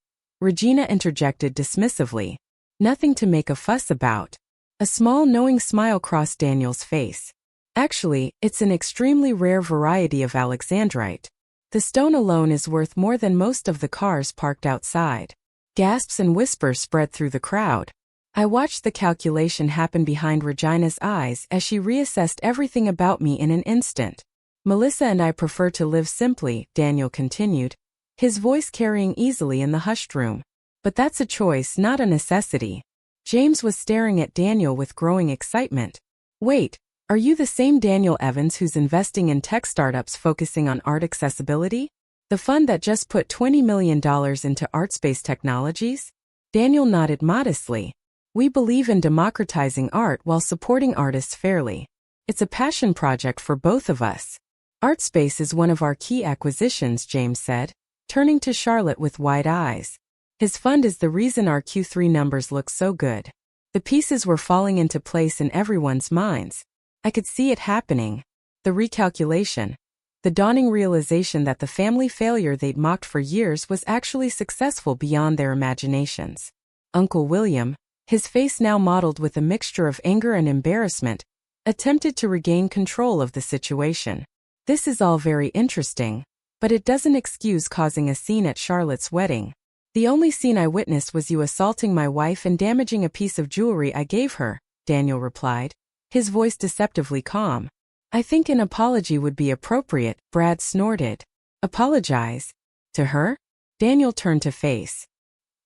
Regina interjected dismissively. "Nothing to make a fuss about." A small knowing smile crossed Daniel's face. "Actually, it's an extremely rare variety of alexandrite. The stone alone is worth more than most of the cars parked outside." Gasps and whispers spread through the crowd. I watched the calculation happen behind Regina's eyes as she reassessed everything about me in an instant. "Melissa and I prefer to live simply," Daniel continued, his voice carrying easily in the hushed room. "But that's a choice, not a necessity." James was staring at Daniel with growing excitement. "Wait, are you the same Daniel Evans who's investing in tech startups focusing on art accessibility? The fund that just put $20 million into ArtSpace Technologies?" Daniel nodded modestly. "We believe in democratizing art while supporting artists fairly. It's a passion project for both of us." "ArtSpace is one of our key acquisitions," James said, turning to Charlotte with wide eyes. "His fund is the reason our Q3 numbers look so good." The pieces were falling into place in everyone's minds. I could see it happening. The recalculation. The dawning realization that the family failure they'd mocked for years was actually successful beyond their imaginations. Uncle William, His face now mottled with a mixture of anger and embarrassment, attempted to regain control of the situation. This is all very interesting, but it doesn't excuse causing a scene at Charlotte's wedding. The only scene I witnessed was you assaulting my wife and damaging a piece of jewelry I gave her, Daniel replied, his voice deceptively calm. I think an apology would be appropriate, Brad snorted. Apologize? To her? Daniel turned to face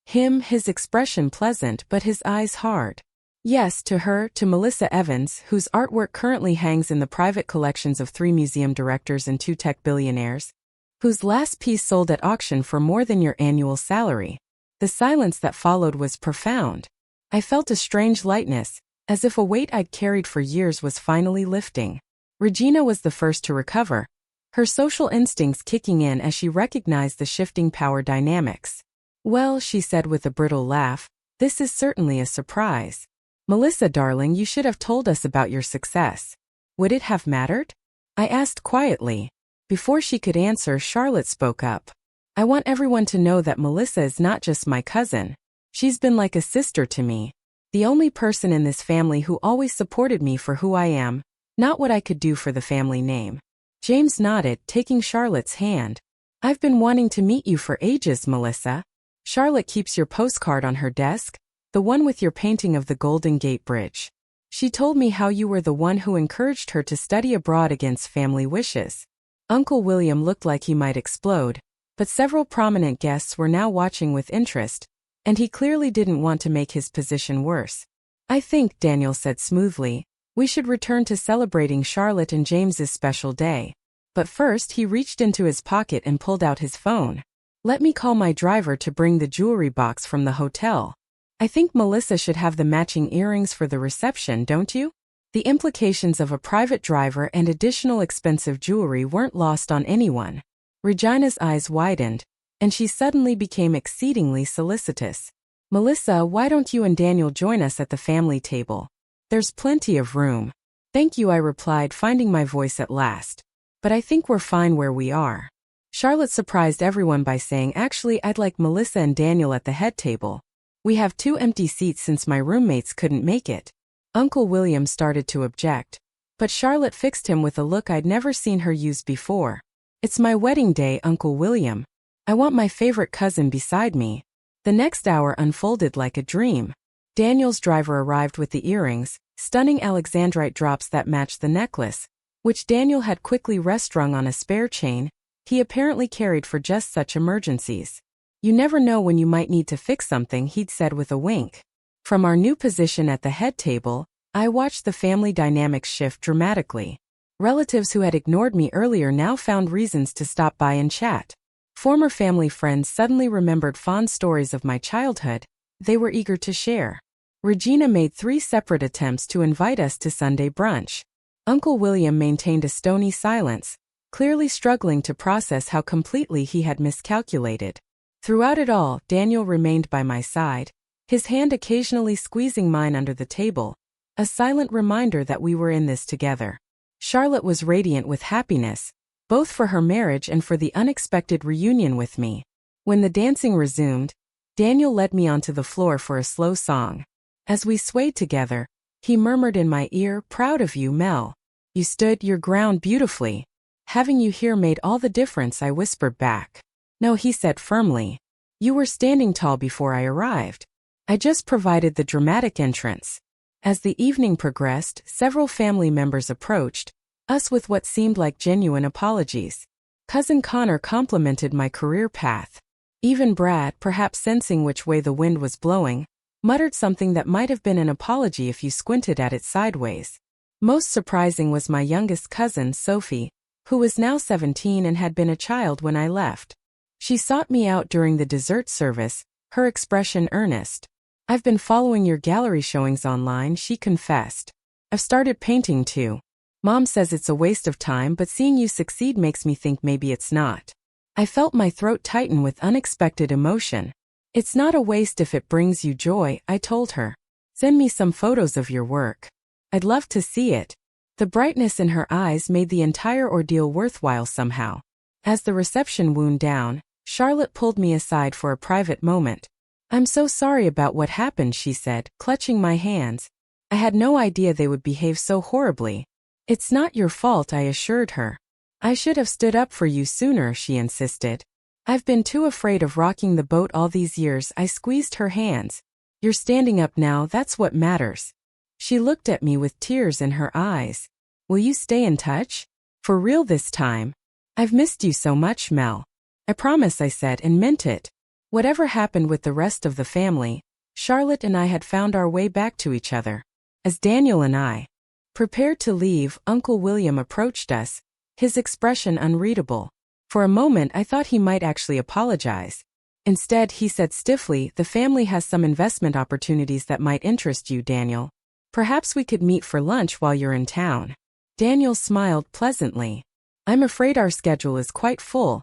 him, his expression pleasant but his eyes hard. Yes, to her, to Melissa Evans, whose artwork currently hangs in the private collections of 3 museum directors and 2 tech billionaires, whose last piece sold at auction for more than your annual salary. The silence that followed was profound. I felt a strange lightness, as if a weight I'd carried for years was finally lifting. Regina was the first to recover, her social instincts kicking in as she recognized the shifting power dynamics. Well, she said with a brittle laugh, this is certainly a surprise. Melissa, darling, you should have told us about your success. Would it have mattered? I asked quietly. Before she could answer, Charlotte spoke up. I want everyone to know that Melissa is not just my cousin. She's been like a sister to me. The only person in this family who always supported me for who I am, not what I could do for the family name. James nodded, taking Charlotte's hand. I've been wanting to meet you for ages, Melissa. Charlotte keeps your postcard on her desk, the one with your painting of the Golden Gate Bridge. She told me how you were the one who encouraged her to study abroad against family wishes. Uncle William looked like he might explode, but several prominent guests were now watching with interest, and he clearly didn't want to make his position worse. I think, Daniel said smoothly, we should return to celebrating Charlotte and James's special day. But first he reached into his pocket and pulled out his phone. Let me call my driver to bring the jewelry box from the hotel. I think Melissa should have the matching earrings for the reception, don't you? The implications of a private driver and additional expensive jewelry weren't lost on anyone. Regina's eyes widened, and she suddenly became exceedingly solicitous. Melissa, why don't you and Daniel join us at the family table? There's plenty of room. Thank you, I replied, finding my voice at last. But I think we're fine where we are. Charlotte surprised everyone by saying, actually, I'd like Melissa and Daniel at the head table. We have 2 empty seats since my roommates couldn't make it. Uncle William started to object, but Charlotte fixed him with a look I'd never seen her use before. It's my wedding day, Uncle William. I want my favorite cousin beside me. The next hour unfolded like a dream. Daniel's driver arrived with the earrings, stunning alexandrite drops that matched the necklace, which Daniel had quickly restrung on a spare chain he apparently carried for just such emergencies. You never know when you might need to fix something, he'd said with a wink. From our new position at the head table, I watched the family dynamics shift dramatically. Relatives who had ignored me earlier now found reasons to stop by and chat. Former family friends suddenly remembered fond stories of my childhood they were eager to share. Regina made 3 separate attempts to invite us to Sunday brunch. Uncle William maintained a stony silence, clearly struggling to process how completely he had miscalculated. Throughout it all, Daniel remained by my side, his hand occasionally squeezing mine under the table, a silent reminder that we were in this together. Charlotte was radiant with happiness, both for her marriage and for the unexpected reunion with me. When the dancing resumed, Daniel led me onto the floor for a slow song. As we swayed together, he murmured in my ear, "Proud of you, Mel. You stood your ground beautifully. Having you here made all the difference," I whispered back. "No," he said firmly. "You were standing tall before I arrived. I just provided the dramatic entrance." As the evening progressed, several family members approached, us with what seemed like genuine apologies. Cousin Connor complimented my career path. Even Brad, perhaps sensing which way the wind was blowing, muttered something that might have been an apology if you squinted at it sideways. Most surprising was my youngest cousin, Sophie, who was now 17 and had been a child when I left. She sought me out during the dessert service, her expression earnest. "I've been following your gallery showings online," she confessed. "I've started painting too. Mom says it's a waste of time, but seeing you succeed makes me think maybe it's not." I felt my throat tighten with unexpected emotion. "It's not a waste if it brings you joy," I told her. "Send me some photos of your work. I'd love to see it." The brightness in her eyes made the entire ordeal worthwhile somehow. As the reception wound down, Charlotte pulled me aside for a private moment. I'm so sorry about what happened, she said, clutching my hands. I had no idea they would behave so horribly. It's not your fault, I assured her. I should have stood up for you sooner, she insisted. I've been too afraid of rocking the boat all these years. I squeezed her hands. You're standing up now, that's what matters. She looked at me with tears in her eyes. Will you stay in touch? For real this time? I've missed you so much, Mel. I promise, I said, and meant it. Whatever happened with the rest of the family, Charlotte and I had found our way back to each other. As Daniel and I prepared to leave, Uncle William approached us, his expression unreadable. For a moment I thought he might actually apologize. Instead, he said stiffly, the family has some investment opportunities that might interest you, Daniel. Perhaps we could meet for lunch while you're in town. Daniel smiled pleasantly. I'm afraid our schedule is quite full,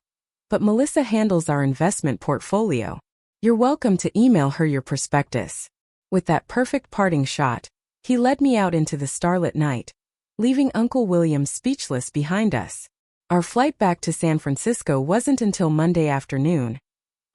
but Melissa handles our investment portfolio. You're welcome to email her your prospectus. With that perfect parting shot, he led me out into the starlit night, leaving Uncle William speechless behind us. Our flight back to San Francisco wasn't until Monday afternoon,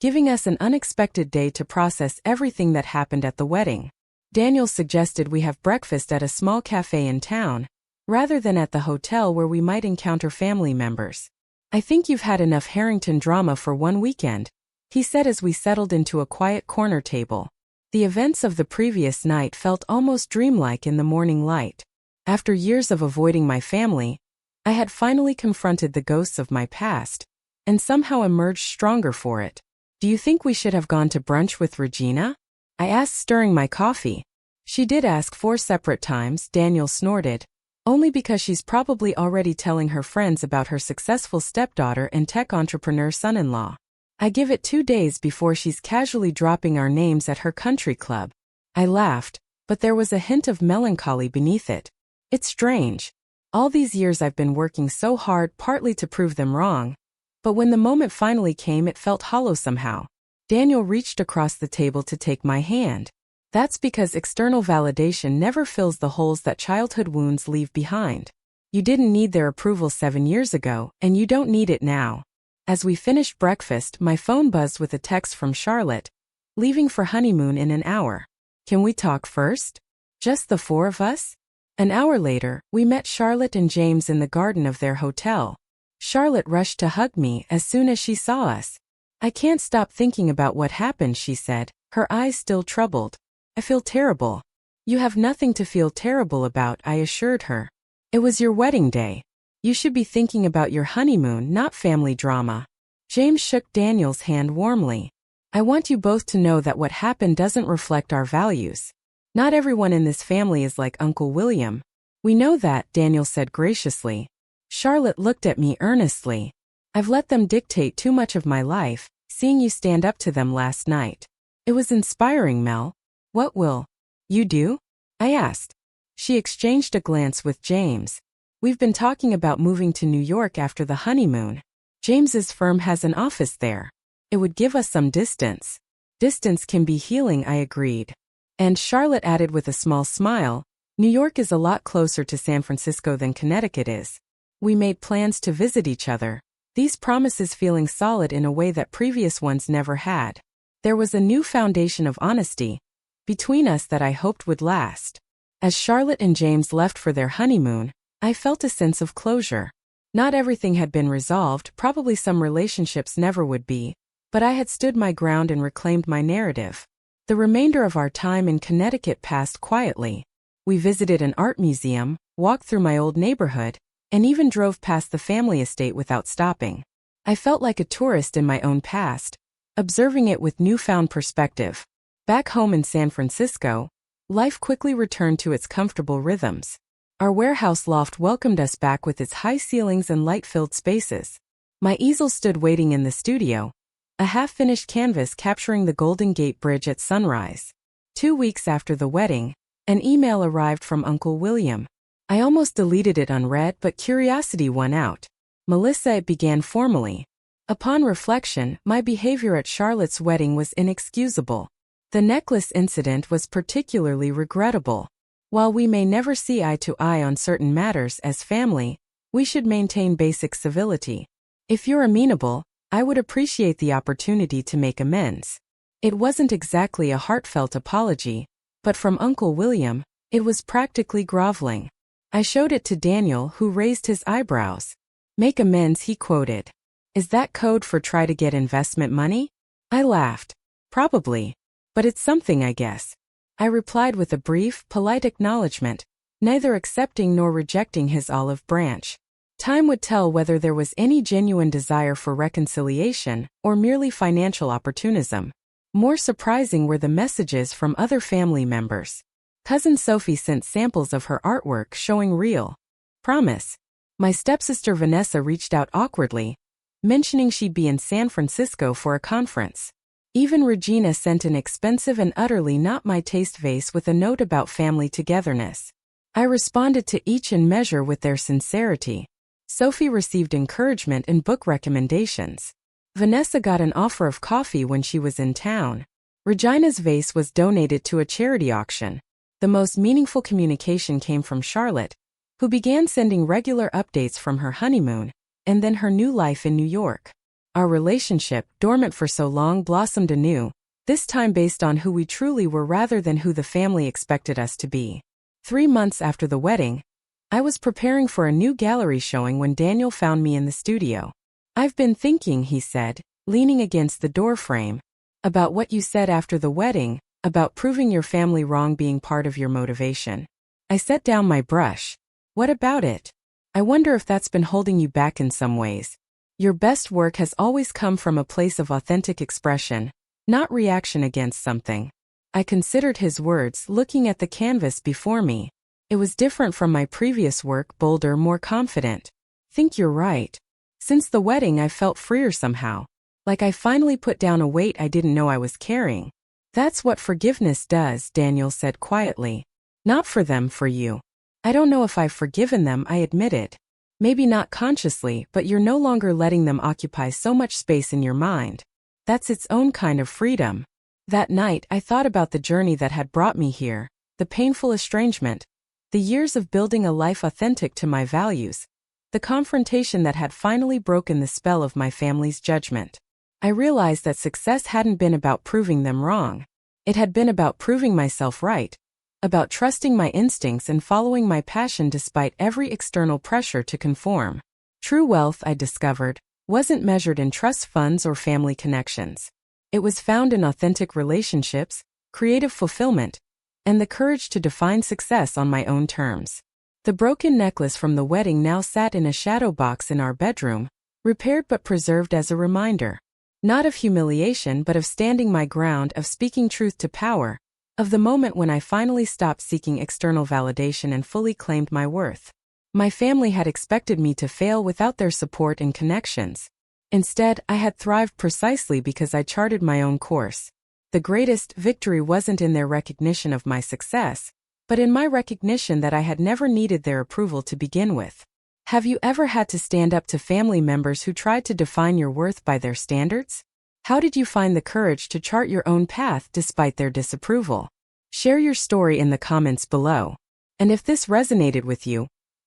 giving us an unexpected day to process everything that happened at the wedding. Daniel suggested we have breakfast at a small cafe in town, rather than at the hotel where we might encounter family members. I think you've had enough Harrington drama for one weekend, he said as we settled into a quiet corner table. The events of the previous night felt almost dreamlike in the morning light. After years of avoiding my family, I had finally confronted the ghosts of my past, and somehow emerged stronger for it. Do you think we should have gone to brunch with Regina? I asked, stirring my coffee. She did ask 4 separate times, Daniel snorted. Only because she's probably already telling her friends about her successful stepdaughter and tech entrepreneur son-in-law. I give it 2 days before she's casually dropping our names at her country club. I laughed, but there was a hint of melancholy beneath it. It's strange. All these years I've been working so hard partly to prove them wrong, but when the moment finally came it felt hollow somehow. Daniel reached across the table to take my hand. That's because external validation never fills the holes that childhood wounds leave behind. You didn't need their approval 7 years ago, and you don't need it now. As we finished breakfast, my phone buzzed with a text from Charlotte, leaving for honeymoon in an hour. Can we talk first? Just the 4 of us? An hour later, we met Charlotte and James in the garden of their hotel. Charlotte rushed to hug me as soon as she saw us. I can't stop thinking about what happened, she said, her eyes still troubled. I feel terrible. You have nothing to feel terrible about, I assured her. It was your wedding day. You should be thinking about your honeymoon, not family drama. James shook Daniel's hand warmly. I want you both to know that what happened doesn't reflect our values. Not everyone in this family is like Uncle William. We know that, Daniel said graciously. Charlotte looked at me earnestly. I've let them dictate too much of my life, seeing you stand up to them last night. It was inspiring, Mel. What will you do? I asked. She exchanged a glance with James. We've been talking about moving to New York after the honeymoon. James's firm has an office there. It would give us some distance. Distance can be healing, I agreed. And Charlotte added with a small smile, New York is a lot closer to San Francisco than Connecticut is. We made plans to visit each other, these promises feeling solid in a way that previous ones never had. There was a new foundation of honesty between us that I hoped would last. As Charlotte and James left for their honeymoon, I felt a sense of closure. Not everything had been resolved, probably some relationships never would be, but I had stood my ground and reclaimed my narrative. The remainder of our time in Connecticut passed quietly. We visited an art museum, walked through my old neighborhood, and even drove past the family estate without stopping. I felt like a tourist in my own past, observing it with newfound perspective. Back home in San Francisco, life quickly returned to its comfortable rhythms. Our warehouse loft welcomed us back with its high ceilings and light-filled spaces. My easel stood waiting in the studio, a half-finished canvas capturing the Golden Gate Bridge at sunrise. 2 weeks after the wedding, an email arrived from Uncle William. I almost deleted it unread, but curiosity won out. Melissa, it began formally. Upon reflection, my behavior at Charlotte's wedding was inexcusable. The necklace incident was particularly regrettable. While we may never see eye to eye on certain matters as family, we should maintain basic civility. If you're amenable, I would appreciate the opportunity to make amends. It wasn't exactly a heartfelt apology, but from Uncle William, it was practically groveling. I showed it to Daniel, who raised his eyebrows. Make amends, he quoted. Is that code for try to get investment money? I laughed. Probably. But it's something, I guess. I replied with a brief, polite acknowledgement, neither accepting nor rejecting his olive branch. Time would tell whether there was any genuine desire for reconciliation or merely financial opportunism. More surprising were the messages from other family members. Cousin Sophie sent samples of her artwork showing real promise. My stepsister Vanessa reached out awkwardly, mentioning she'd be in San Francisco for a conference. Even Regina sent an expensive and utterly not my taste vase with a note about family togetherness. I responded to each in measure with their sincerity. Sophie received encouragement and book recommendations. Vanessa got an offer of coffee when she was in town. Regina's vase was donated to a charity auction. The most meaningful communication came from Charlotte, who began sending regular updates from her honeymoon and then her new life in New York. Our relationship, dormant for so long, blossomed anew, this time based on who we truly were rather than who the family expected us to be. 3 months after the wedding, I was preparing for a new gallery showing when Daniel found me in the studio. I've been thinking, he said, leaning against the doorframe, about what you said after the wedding, about proving your family wrong being part of your motivation. I set down my brush. What about it? I wonder if that's been holding you back in some ways. Your best work has always come from a place of authentic expression, not reaction against something. I considered his words, looking at the canvas before me. It was different from my previous work, bolder, more confident. Think you're right. Since the wedding, I felt freer somehow, like I finally put down a weight I didn't know I was carrying. That's what forgiveness does, Daniel said quietly. Not for them, for you. I don't know if I've forgiven them, I admitted. Maybe not consciously, but you're no longer letting them occupy so much space in your mind. That's its own kind of freedom. That night, I thought about the journey that had brought me here, the painful estrangement, the years of building a life authentic to my values, the confrontation that had finally broken the spell of my family's judgment. I realized that success hadn't been about proving them wrong. It had been about proving myself right, about trusting my instincts and following my passion despite every external pressure to conform. True wealth, I discovered, wasn't measured in trust funds or family connections. It was found in authentic relationships, creative fulfillment, and the courage to define success on my own terms. The broken necklace from the wedding now sat in a shadow box in our bedroom, repaired but preserved as a reminder. Not of humiliation but of standing my ground, of speaking truth to power, of the moment when I finally stopped seeking external validation and fully claimed my worth. My family had expected me to fail without their support and connections. Instead, I had thrived precisely because I charted my own course. The greatest victory wasn't in their recognition of my success, but in my recognition that I had never needed their approval to begin with. Have you ever had to stand up to family members who tried to define your worth by their standards? How did you find the courage to chart your own path despite their disapproval? Share your story in the comments below. And if this resonated with you,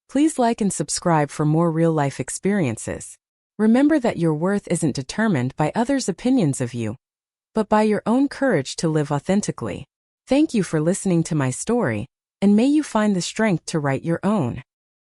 please like and subscribe for more real-life experiences. Remember that your worth isn't determined by others' opinions of you, but by your own courage to live authentically. Thank you for listening to my story, and may you find the strength to write your own.